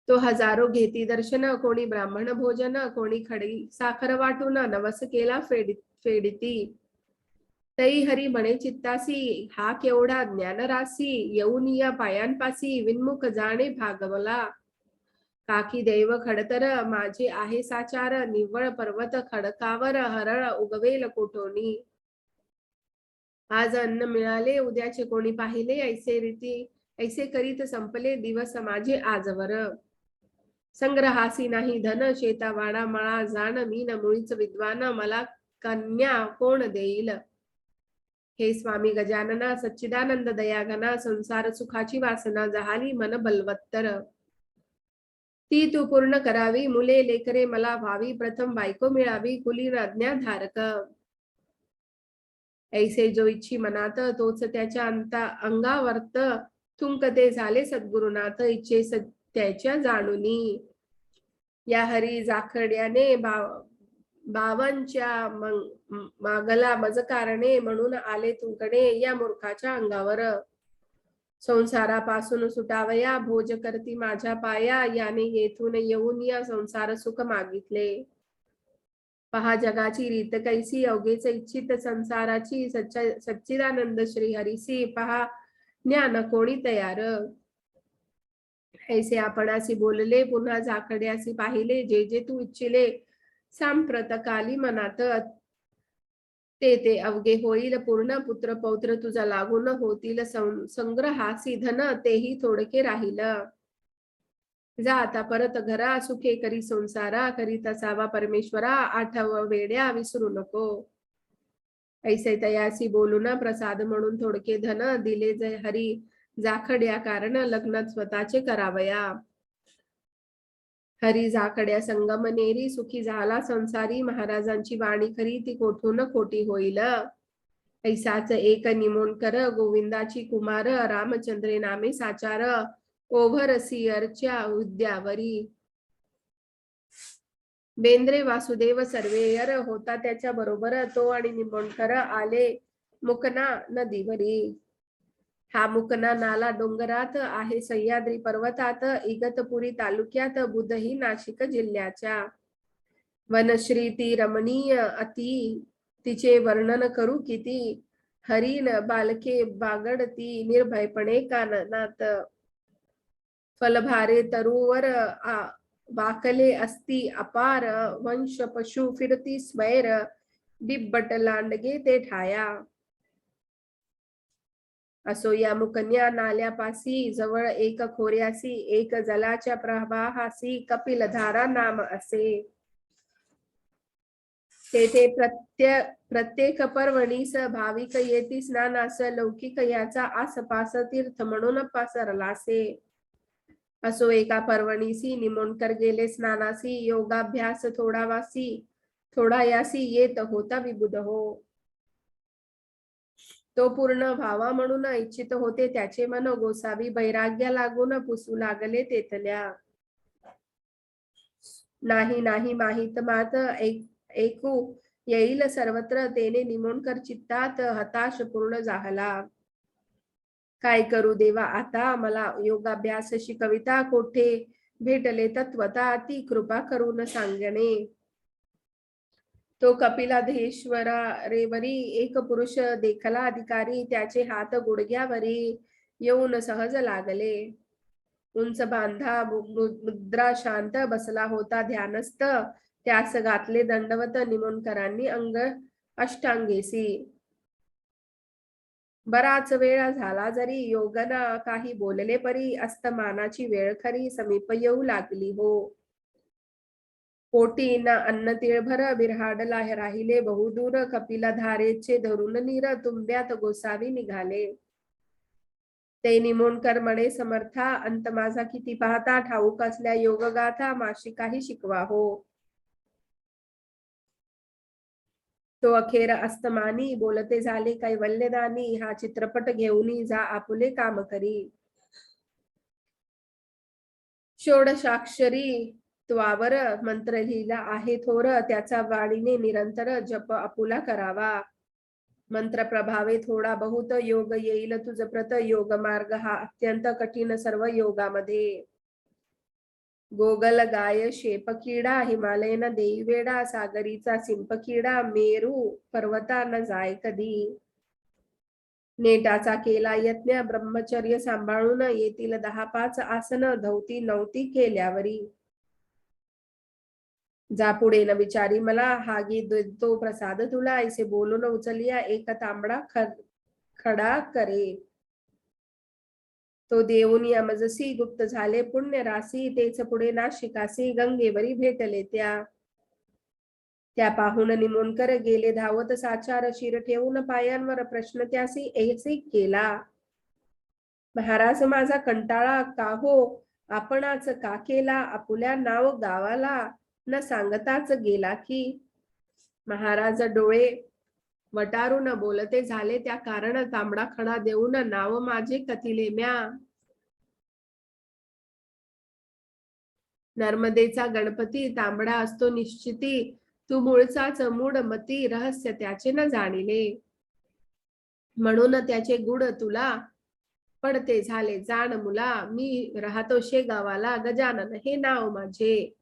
तो हजारो घेती दर्शन, कोणी ब्राह्मण भोजन, कोणी खडी साखर वाटून नवस केला फेडिती. तई हरी म्हणे चित्तासी, हा केवढा ज्ञानरासी, येऊन या पायांपासी विन्मुख जाणे भागवला. काकी दैव खडतर माझे आहे साचार, निव्वळ पर्वत खडकावर हरळ उगवेल कोठोनी. आज अन्न मिळाले उद्याचे कोणी पाहिले, ऐसे करीत संपले दिवस माझे आजवर. संग्रहासी नाही धन, शेता वाडा मळा जाण, मी न मुळीच विद्वान, मला कन्या कोण देईल. हे स्वामी गजानना सच्चिदानंद दयाघना, संसार सुखाची वासना जहाली मन बलवत्तर. ती तू पूर्ण करावी, मुले लेकरे मला व्हावी, प्रथम बायको मिळावी कुलीन आज्ञाधारक. ऐसे जो इच्छी मनात, तोच त्याच्या अंगावर्त, थुंक ते झाले सद्गुरुनाथ, इच्छे सत्याच्या जाणुनी. या हरी जाखड्याने बावांच्या मागला मज कारणे, म्हणून आले तुंकणे या मूर्खाच्या अंगावर. संसारापासून सुटावया, भोज करती माझ्या पाया, याने येथून येऊन या संसार सुख मागितले. पहा जगाची रीत कैसी, अवघेच इच्छित संसाराची, सच्चिदानंद श्री हरीसी, पहा ज्ञान कोणी तयार. ऐसे आपणासी बोलले, पुन्हा जाखड्यासी पाहिले, जे जे तू इच्छिले सांप्रतकाली मनात, ते अवघे होईल पूर्ण. पुत्र पौत्र तुझा लागून होतील संग्रहासी धन, तेही थोडके राहील. जा आता परत घरा, सुखे करी संसारा, करीत असावा परमेश्वरा, आठव वेड्या विसरू नको. ऐसे तयासी बोलून प्रसाद म्हणून थोडके धन, दिले जय हरी जाखड्या कारण, लग्न स्वतःचे करावया. हरी जाखड्या संगमनेरी, सुखी झाला संसारी, महाराजांची वाणी खरी ती कोठून खोटी होईल. ऐसाच एक निमोणकर गोविंदाची कुमार, रामचंद्रे नामे साचार, ओव्हरसियरच्या हुद्द्यावरी. बेंद्रे वासुदेव सर्वेयर होता त्याच्या बरोबर, तो आणि निमोणकर आले मुकना नदीवरी. हा मुकना नाला डोंगरात आहे सह्याद्री पर्वतात, इगतपुरी तालुक्यात, बुधही नाशिक जिल्ह्याच्या. वनश्री ती रमणीय अति, तिचे वर्णन करू किती, हरीण बालके बागडती निर्भयपणे काननात. फलभारे तरुवर वाकले असती अपार, वंश पशु फिरती स्वैर, बिब्बट लांडगे ते ठाया. असो या मुकन्या नाल्यापासी, जवळ एक खोऱ्यासी, एक जलाच्या प्रवाहासी, कपिलधारा नाम असे. तेथे प्रत्येक पर्वणीस भाविक येती स्नानास लौकिक याचा आसपास तीर्थ म्हणून पसरलासे. असो एका पर्वणीसी निमोणकर गेले स्नानासी योगाभ्यास थोडा यासी येत होता विबुध हो. तो पूर्ण व्हावा म्हणून इच्छित होते त्याचे मन गोसावी वैराग्य लागून पुसू लागले तेथल्या. नाही नाही माहित मात ऐकू येईल सर्वत्र तेने निमोणकर चित्तात हताश पूर्ण झाला. काय करू देवा आता मला योगाभ्यास शिकविता कोठे भेटले तत्वता ती कृपा करून सांगणे. तो कपिलाधेश्वरा रेवरी एक पुरुष देखला अधिकारी त्याचे हात गुडघ्यावरी येऊन सहज लागले. उंच बांधा मुद्रा शांत बसला होता ध्यानस्थ त्यास घातले दंडवत निमोणकरांनी अंग अष्टांगेसी. बराच वेळ झाला जरी योगना काही बोलले परी अस्तमानाची वेळ खरी समीप येऊ लागली हो. पोटी न अन्न तिळभर बिरहाडला राहिले बहुदूर कपिला धारेचे धरून नीर तुंब्यात गोसावी निघाले. ते निमोणकर म्हणे समर्था अंत माझा किती पाहता ठाऊक असल्या योगगाथा माशी काही शिकवा हो. तो अखेर अस्तमानी बोलते झाले कैवल्यदानी हा चित्रपट घेऊन जा आपुले काम करी. षोडशाक्षरी त्वावर मंत्र लिहिला आहे थोर त्याचा वाणीने निरंतर जप आपुला करावा. मंत्र प्रभावे थोडा बहुत योग येईल तुझ प्रत योग मार्ग हा अत्यंत कठीण सर्व योगामध्ये. गोगल गाय शेपकिडा हिमालयन देई वेडा सागरीचा सिंपकिडा मेरू पर्वता न जाय कधी. नेटाचा केला यज्ञ ब्रह्मचर्य सांभाळून येतील 10-5 आसन धवती नवती केल्यावरी. जा पुढे न विचारी मला हा तो प्रसाद तुला ऐसे बोलून उचलिया एक तांबडा खडा करे. तो देऊन यमजसी गुप्त झाले पुण्य राशी तेच पुढे नाशिकासी गंगेवरी भेटले त्या पाहून निमोणकर गेले धावत साचार शिर ठेवून पायांवर प्रश्न त्यासी ऐसे केला. महाराज माझा कंटाळा का हो आपणाच का केला आपुल्या नाव गावाला न सांगताच गेला की. महाराज डोळे वटारून बोलते झाले त्या कारण तांबडा खडा देऊन नाव माझे कथिले म्या. नर्मदेचा गणपती तांबडा असतो निश्चिती तू मूळचाच मूड मती रहस्य त्याचे न जाणिले. म्हणून त्याचे गुड तुला पडते झाले जाण मुला मी राहतो शेगावाला गजानन हे नाव माझे.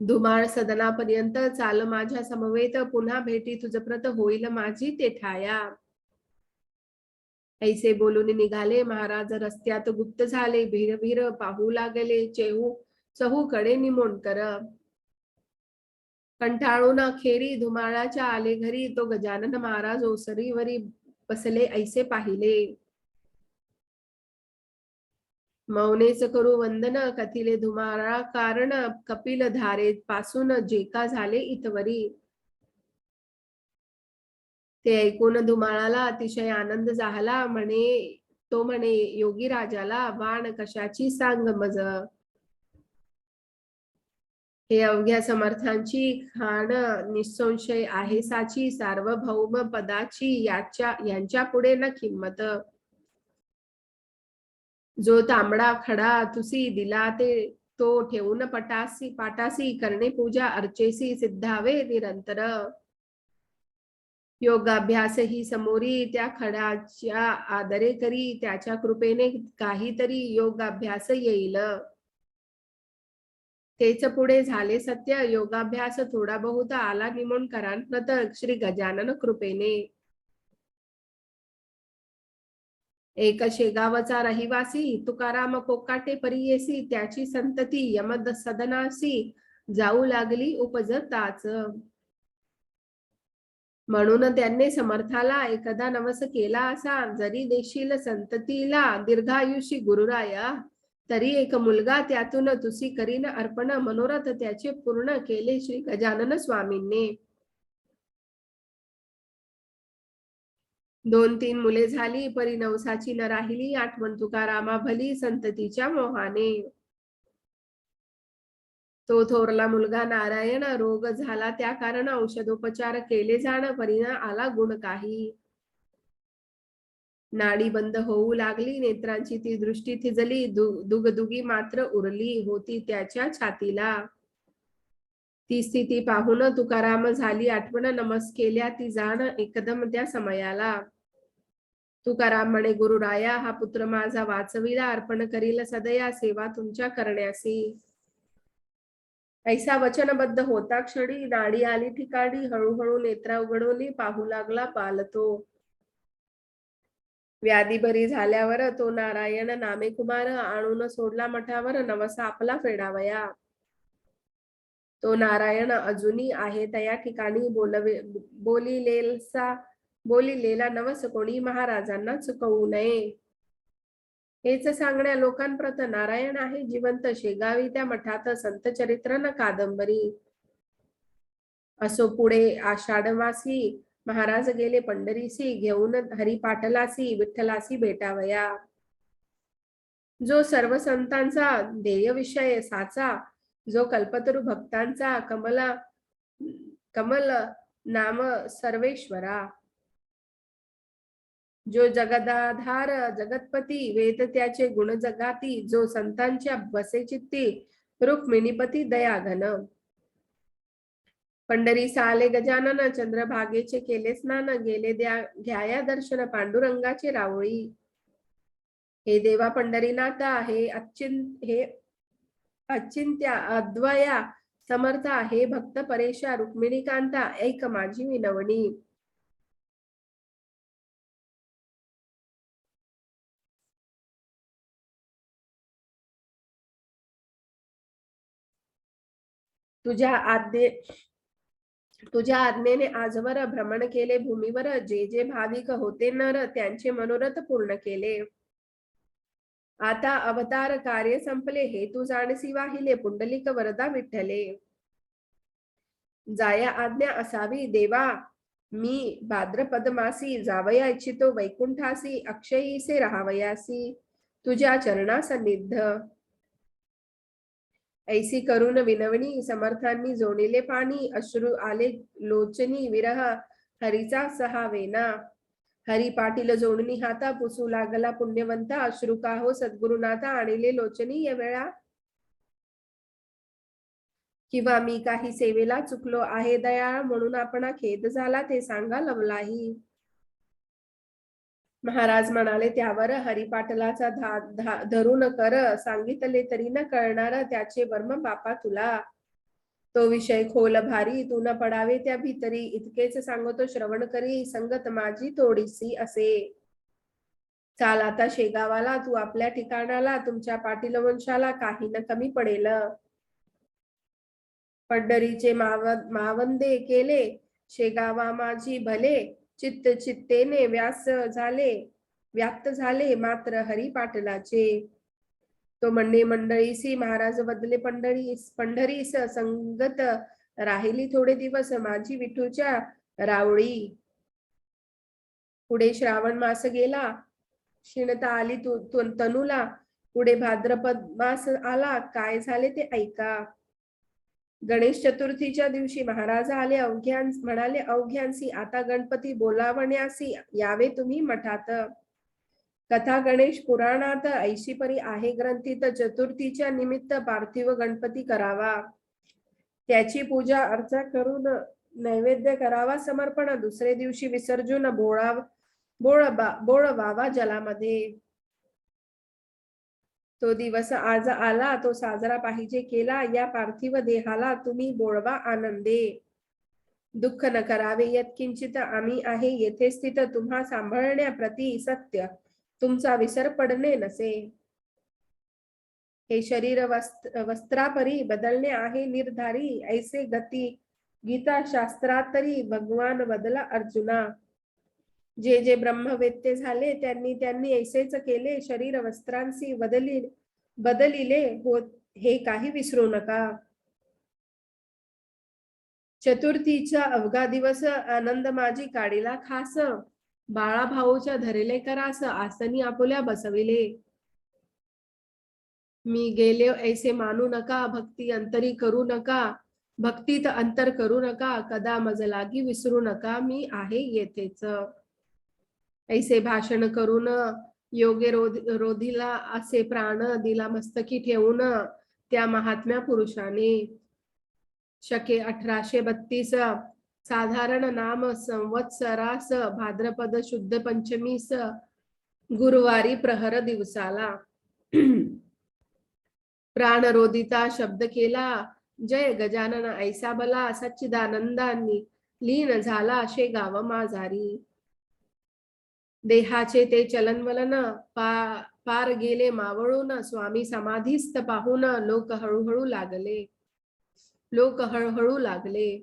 धुमाळ सदनापर्यंत चाल माझ्या समवेत पुन्हा भेटी तुझ प्रत होईल माझी ते ठाया. ऐसे बोलून निघाले महाराज रस्त्यात गुप्त झाले भीर भीर पाहू लागले चहूकडे निमोणकर. कंटाळून अखेरी धुमाळाच्या आले घरी तो गजानन महाराज ओसरीवरी बसले ऐसे पाहिले. मौनेच करू वंदन कथिले धुमाळा कारण कपिल धारे पासून जे का झाले इतवरी. ते ऐकून धुमाळाला अतिशय आनंद झाला तो म्हणे योगी राजाला वाण कशाची सांग मज. हे अवघ्या समर्थांची खाण निसंशय आहे साची सार्वभौम पदाची यांच्या पुढे न किंमत. जो तांबडा खडा तुसी दिला ते तो ठेवून पाटासी करणे पूजा अर्चेसी सिद्धावे निरंतर. योगाभ्यास ही समोरी त्या खडाच्या आदरे करी त्याच्या कृपेने काहीतरी योगाभ्यास येईल. तेच पुढे झाले सत्य योगाभ्यास थोडा बहुत आला निमोणकरांत श्री गजानन कृपेने. एक शेगावचा रहिवासी तुकाराम कोकाटे परियेसी त्याची संतती यमद सदनासी जाऊ लागली उपजताच. म्हणून त्यांनी समर्थाला एकदा नवस केला असा जरी देशील संततीला दीर्घायुषी गुरुराया तरी एक मुलगा त्यातून तुसी करीन अर्पण, मनोरथ त्याचे पूर्ण केले श्री गजानन स्वामींनी. 2-3 मुले झाली, परी नवसाची न राहिली, आठवण तुकारामा भली, संततीच्या मोहाने. तो थोरला मुलगा नारायण रोग झाला त्या कारण, औषधोपचार केले जाण, परीना आला गुण काही. नाडी बंद होऊ लागली, नेत्रांची ती दृष्टी थिजली, दुगदुगी मात्र उरली होती त्याच्या छातीला. ती स्थिती पाहून तुकाराम झाली आठवण, नमस केल्या ती जाण एकदम त्या समयाला. तुकाराम म्हणे, गुरुराया हा पुत्र माझा वाचविला, अर्पण करील सदया सेवा तुमच्या करण्यासी. ऐसा वचनबद्ध होता क्षणी, नाडी आली ठिकाणी, हळूहळू नेत्रा उघडवली, पाहू लागला पालतो. व्याधी बरी झाल्यावर तो नारायण नामे कुमार, आणून सोडला मठावर, नवसा आपला फेडावया. तो नारायण अजूनही आहे त्या ठिकाणी, बोलिलेला नवस कोणी महाराजांना चुकवू नये. हेच सांगण्या लोकांप्रत नारायण आहे जिवंत, शेगावी त्या मठात संत चरित्र न कादंबरी. असो पुढे आषाढमासी महाराज गेले पंढरीसी, घेऊन हरिपाटलासी विठ्ठलासी भेटावया. जो सर्व संतांचा ध्येय विषय साचा, जो कल्पतरू भक्तांचा कमल नाम सर्वेश्वरा. जो जगदाधार जगतपती, वेद त्याचे गुण जगाती, जो संतांच्या बसे चित्ती, रुक्मिणीपती दयाघन. पंढरी साले गजानन, चंद्रभागेचे केले स्नान, गेले घ्याया दर्शन पांडुरंगाचे रावळी. हे देवा पंढरीनाथा, हे अचिंत्या अद्वया समर्था, हे भक्त परेशा रुक्मिणीकांता, ऐक माझी विनवणी. तुझ्या आज्ञेने आजवर भ्रमण केले भूमीवर, जे जे भाविक होते नर त्यांचे मनोरथ पूर्ण केले. आता अवतार कार्य संपले, हे तू जाणसी वाहिले, पुंडलिक वरदा विठ्ठले. जाया आज्ञा असावी देवा, मी भाद्रपद मासी, जावया इच्छितो वैकुंठासी, अक्षयीसे राहावयासी तुझ्या चरणा सन्निध. ऐसी करून विनवणी समर्थांनी जोडिले पाणी, अश्रू आले लोचनी, विरह हरीचा सहावेना. हरी पाटील जोडणी हाता, पुसू लागला पुण्यवंता, अश्रू का हो सद्गुरुनाथा, आणले लोचनी या वेळा. किंवा मी काही सेवेला चुकलो आहे दयाळ, म्हणून आपणा खेद झाला ते सांगा लवलाही. महाराज म्हणाले त्यावर, हरिपाटलाचा धरून कर, सांगितले तरी न कळणार त्याचे वर्म बापा तुला. तो विषय खोल भारी, तू न पडावे त्या भीतरी, इतकेच सांगतो श्रवण करी, संगत माझी थोडीसी असे. चाल आता शेगावाला, तू आपल्या ठिकाणाला, तुमच्या पाटील वंशाला काही न कमी पडेल. पंढरीचे मावंदे केले, शेगावा माझी भले, चित्त चित्तेने व्याप्त झाले मात्र हरी पाटलाचे. तो म्हणणे मंडळीसी, महाराज बदले पंढरीस संगत राहिली थोडे दिवस, माझी विठूच्या रावळी. पुढे श्रावण मास गेला, क्षीणता आली तनूला, पुढे भाद्रपद मास आला, काय झाले ते ऐका. गणेश चतुर्थीच्या दिवशी महाराज आले म्हणाले अवघ्यांसी, आता गणपती बोलावण्यासी यावे तुम्ही मठात. कथा गणेश पुराणात ऐशी परी आहे ग्रंथीत, चतुर्थीच्या निमित्त पार्थिव गणपती करावा, त्याची पूजा अर्चा करून नैवेद्य करावा समर्पण, दुसरे दिवशी विसर्जन बोळवावा जलामध्ये. तो दिवस आज आला, तो साजरा पाहिजे केला, या पार्थिव देहाला तुम्ही बोळवा आनंदे. दुःख न करावे यत्किंचित, आम्ही आहे येथे स्थित, तुम्हा सांभाळण्याप्रती सत्य तुमचा विसर पडणे नसे. हे शरीर वस्त्रापरी बदलणे आहे निर्धारी, ऐसे गीता शास्त्रात तरी भगवान बदला अर्जुना. जे ब्रह्मवेत्ते झाले त्यांनी ऐसेच केले, शरीर वस्त्रांशी बदलिले होत हे काही विसरू नका. चतुर्थीचा अवघा दिवस आनंद माझी काढीला खास. बाळा भाऊच्या धरिले करास आसनी आपुल्या बसविले. मी गेले ऐसे मानू नका, भक्ती अंतरी करू नका. भक्तीत अंतर करू नका, कदा मज लागी विसरू नका, मी आहे येथेच. ऐसे भाषण करून योगे रोधिला असे प्राण दिला मस्तकी ठेवून त्या महात्म्या पुरुषाने. शके 1832 साधारण नाम संवत्सरास भाद्रपद शुद्ध पंचमीस गुरुवारी प्रहर दिवसाला प्राण रोदिता शब्द केला, जय गजानन ऐसा बला सच्चिदानंदांनी लीन झाला असे गाव माझारी. देहाचे ते चलनवलन पार गेले मावळून, स्वामी समाधीस्थ पाहून लोक हळूहळू लागले.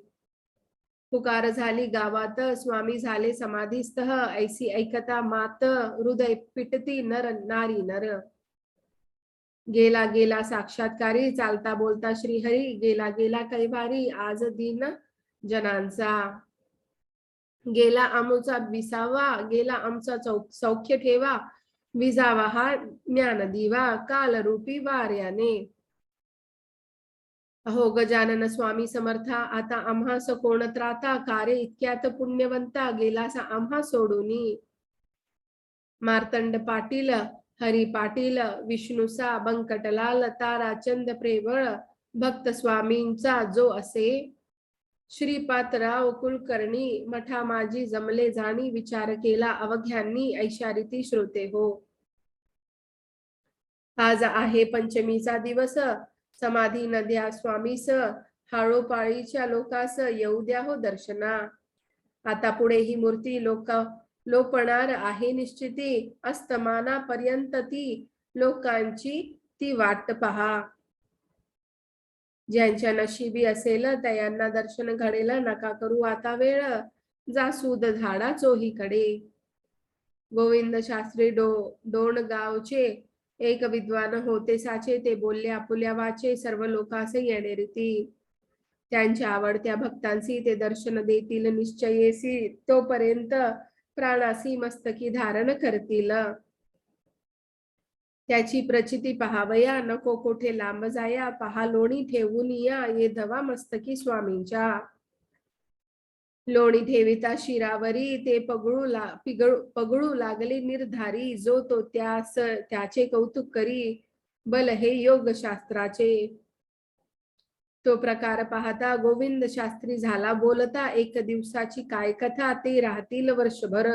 पुकार झाली गावात, स्वामी झाले समाधीस्थ, ऐसी ऐकता मात हृदय पिटती नर नारी नर. गेला गेला साक्षात्कारी, चालता बोलता श्रीहरी, गेला गेला कैवारी आज दिन जनांचा. गेला आमचा विसावा, गेला आमचा सौख्य ठेवा, विजावा हा ज्ञान दिवा काल रूपी वार्याने. अहो गजानन स्वामी समर्था, आता आम्हास कोण त्राता, कार्य इतक्यात पुण्यवंता गेलासा आम्हा सोडूनी. मार्तंड पाटील, हरी पाटील, विष्णुसा, बंकटलाल, ताराचंद प्रेमळ भक्त स्वामींचा जो असे. श्रीपातराव कुलकर्णी मठा माझी जमले जाणी, विचार केला अवघ्यांनी ऐशा रीती श्रोते हो. आज आहे पंचमीचा दिवस, समाधी नद्या स्वामीस, हाळोपाळीच्या लोकास येऊ द्या हो दर्शना. आता पुढे ही मूर्ती लोपणार आहे निश्चिती, अस्तमानापर्यंत ती लोकांची ती वाट पहा. ज्यांच्या नशिबी असेल त्यांना दर्शन घडेल, नका करू आता वेळ, जा सूद झाडा चोहीकडे. गोविंद शास्त्री डोणगावचे एक विद्वान होते साचे, ते बोलले आपुल्या वाचे, सर्व लोकांसे येणे रीती. त्यांच्या आवडत्या भक्तांसी ते दर्शन देतील निश्चयेसी, तोपर्यंत प्राणासी मस्तकी धारण करतील. त्याची प्रचिती पहावया, नको कोठे लांब जाया, पहा लोणी ठेवून या ये धवा मस्तकी स्वामींच्या. लोणी ठेविता शिरावरी, ते पगळू लागले निर्धारी, जो तो त्याचे कौतुक करी, बल हे योग शास्त्राचे. तो प्रकार पाहता गोविंद शास्त्री झाला बोलता, एक दिवसाची काय कथा, ते राहतील वर्षभर.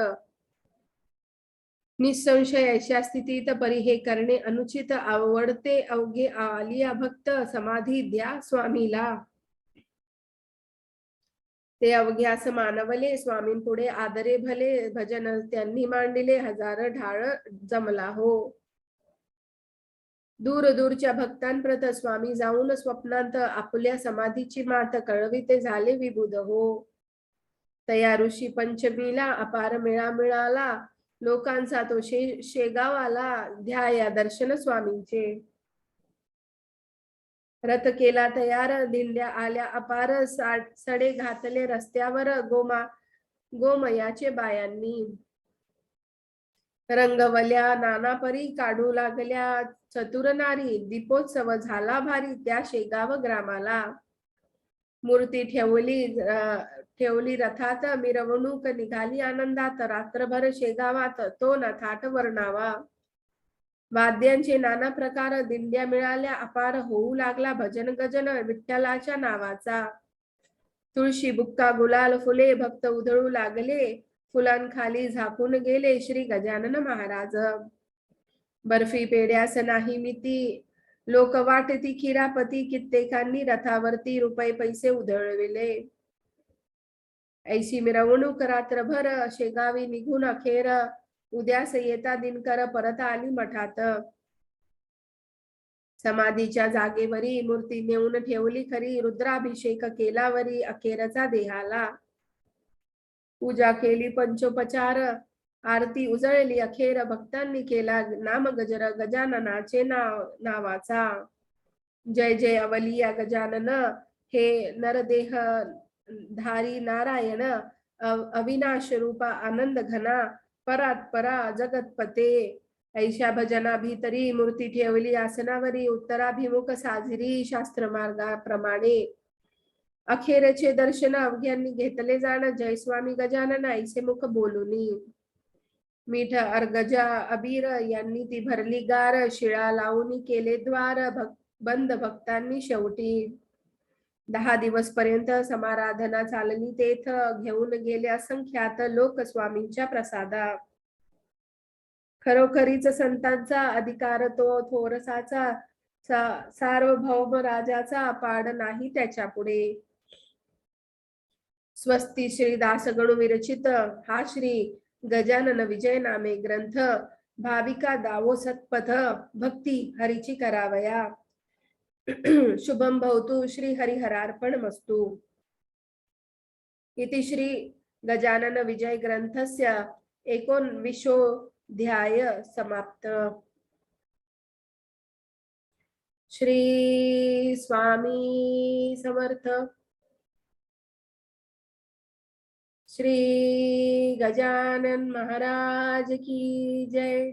निसंशय अशा स्थितीत परी हे करणे अनुचित, आवडते अवघे आलिया भक्त, समाधी द्या स्वामीला. ते अवघ्यास मानवले, स्वामींपुढे आदरे भले, भजन त्यांनी मांडिले, हजार ढाळ जमला हो. दूर दूरच्या भक्तांप्रत स्वामी जाऊन स्वप्नांत आपल्या समाधीची मात कळविते झाले विबुध हो. तया ऋषी पंचमीला अपार मेळा मिळाला, लोकांचा तो शेगावाला, ध्याया दर्शन स्वामींचे. रथ केला तयार, दिंड्या आल्या अपार, सडे घातले रस्त्यावर गोमयाचे बायांनी. रंगवल्या नाना परी, काढू लागल्या चतुर नारी, दीपोत्सव झाला भारी त्या शेगाव ग्रामाला. मूर्ती ठेवली रथात, मिरवणूक निघाली आनंदात, रात्रभर शेगावात तो नथाट वर्णावा. वाद्यांचे नाना प्रकार, दिंड्या मिळाल्या अपार, होऊ लागला भजन गजन विठ्ठलाच्या नावाचा. तुळशी बुक्का गुलाल फुले, भक्त उधळू लागले, फुलांखाली झाकून गेले श्री गजानन महाराज. बर्फी पेड्यास नाही मिती, लोक वाटती खिरापती, कित्येकांनी रथावरती रुपये पैसे उधळविले. ऐशी मिरवणूक रात्रभर शेगावी निघून अखेर, उद्यास येता दिनकर परत आली मठात. समाधीच्या जागेवरी मूर्ती नेऊन ठेवली खरी, रुद्राभिषेक केला वरी अखेरचा देहाला. पूजा केली पंचोपचार, आरती उजळली अखेर भक्तांनी केला नाम गजर गजाननाचे नावाचा. जय जय अवलिया गजानन हे नरदेह धारी नारायण अविनाश रूपा आनंद घना परात्परा जगतपते. ऐशा भजना भीतरी मूर्ती ठेवली आसनावरी उत्तराभिमुख साजरी शास्त्र मार्गाप्रमाणे. अखेरचे दर्शन अवघ्यांनी घेतले जाण जय स्वामी गजानन ऐसे मुख बोलुनी. मीठ अर्गजा अबीर यांनी ती भरली गार शिळा लावून केले द्वार बंद भक्तांनी शेवटी. 10 दिवस पर्यंत समाराधना चालली तेथ घेऊन गेले असंख्यात लोक स्वामींच्या प्रसादा. खरोखरीच संतांचा अधिकार तो थोरसाचा सार्वभौम राजाचा पाड नाही त्याच्या पुढे. स्वस्ती श्री दासगणू विरचित हा श्री गजानन विजय नामे ग्रंथ भाविका दावो सत्पथ भक्ती हरीची करावया. शुभम भवतु श्री हरिहरार्पण मस्तु. इति श्री गजानन विजय ग्रंथस्य 19ध्याय समाप्त. श्री स्वामी समर्थ. श्री गजानन महाराज की जय.